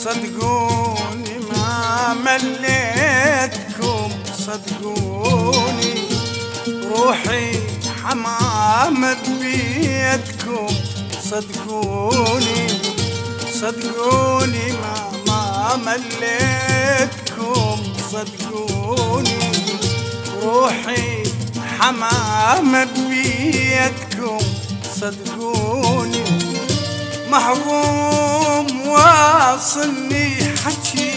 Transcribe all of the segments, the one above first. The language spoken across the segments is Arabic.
صدقوني ما مليتكم، صدقوني روحي حمامة بيدكم، صدقوني صدقوني ما مليتكم، صدقوني روحي حمامة بيدكم، صدقوني محروم واصلني حكي،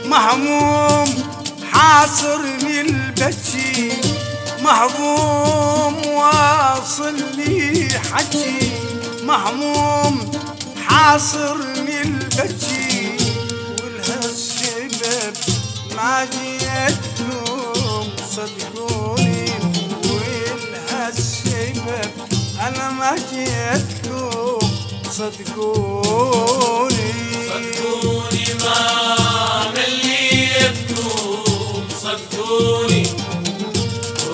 مهموم حاصرني البكي، محروم واصلني حكي، مهموم حاصرني البكي، ولهالسبب ما جيتكم، صدقوني ولهالسبب انا ما جيتكم، صدقوني صدقوني ما مليتكم، صدقوني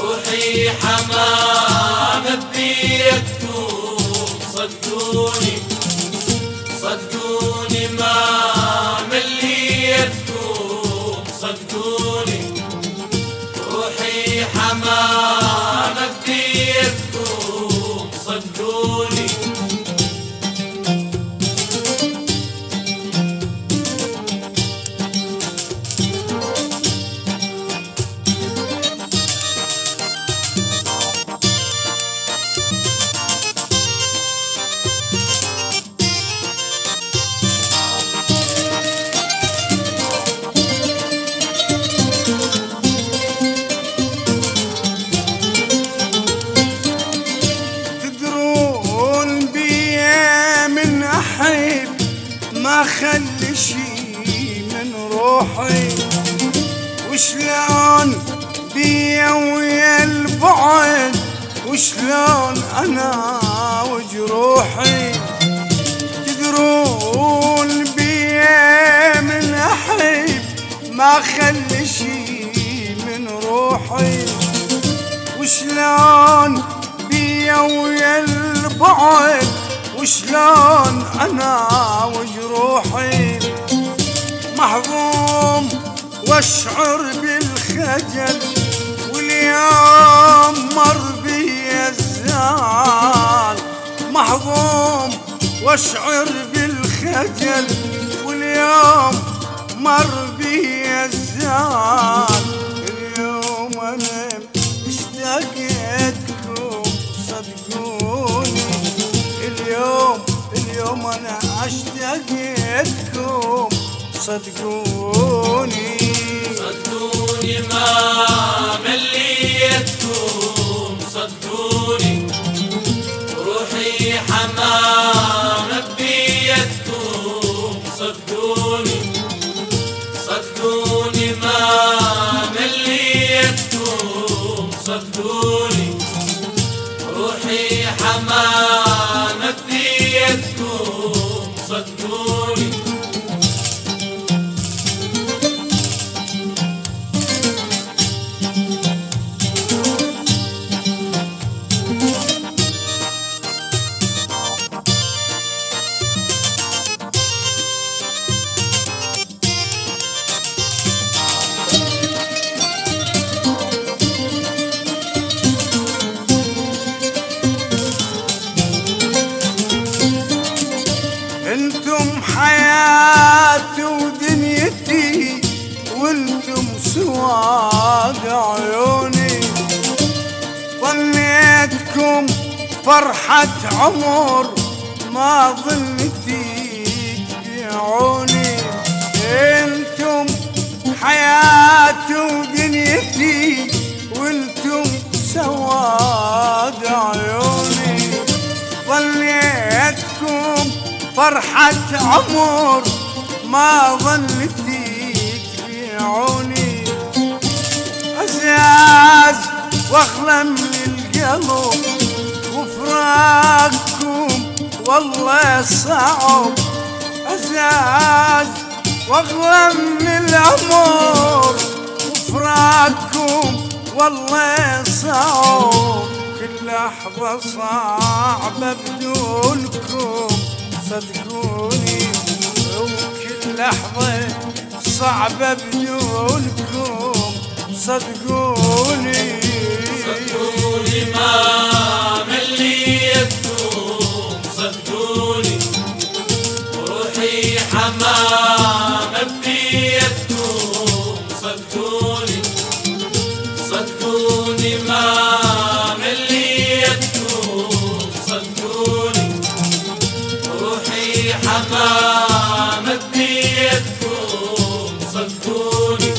روحي حمامة بيدكم، صدقوني صدقوني ما مليتكم، صدقوني روحي حمامة بيدكم، صدقوني ما خلي شي من روحي، وشلون بيا ويا البعد، وشلون انا وجروحي، تدرون بيا من احب ما خلي شي من روحي، وشلون بيا ويا البعد، وشلون انا وجروحي محروم واشعر بالخجل، واليوم مر بي الزعل، محروم واشعر بالخجل، واليوم مر بي الزعل، اليوم انا اشتقتكم، صدقوني اليوم انا اشتقتكم، صدقوني صدقوني ما مليتكم، صدقوني روحي حمامة بيدكم، صدقوني صدقوني ما مليتكم، صدقوني روحي حمامة بيدكم، صدقوني انتم حياتي ودنيتي، وانتم سواد عيوني، ظنيتكم فرحة عمر ما ظنتي تبيعوني، انتم حياتي ودنيتي، وانتم سواد عيوني، ظنيتكم فرحة عمر ما ظنتي تبيعوني، عزاز واغلى من القلب، وفراقكم والله صعب، عزاز واغلى من العمر، وفراقكم والله صعب، كل لحظة صعبة بدونكم، صدقوني وكل اللحظة صعبة بدونكم صدقوني صدقوني ما مليتكم صدقوني وروحي حمامة بنيتكم صدقوني صدقوني ما مليتكم صدقوني وروحي حمامة بنيتكم صدقوني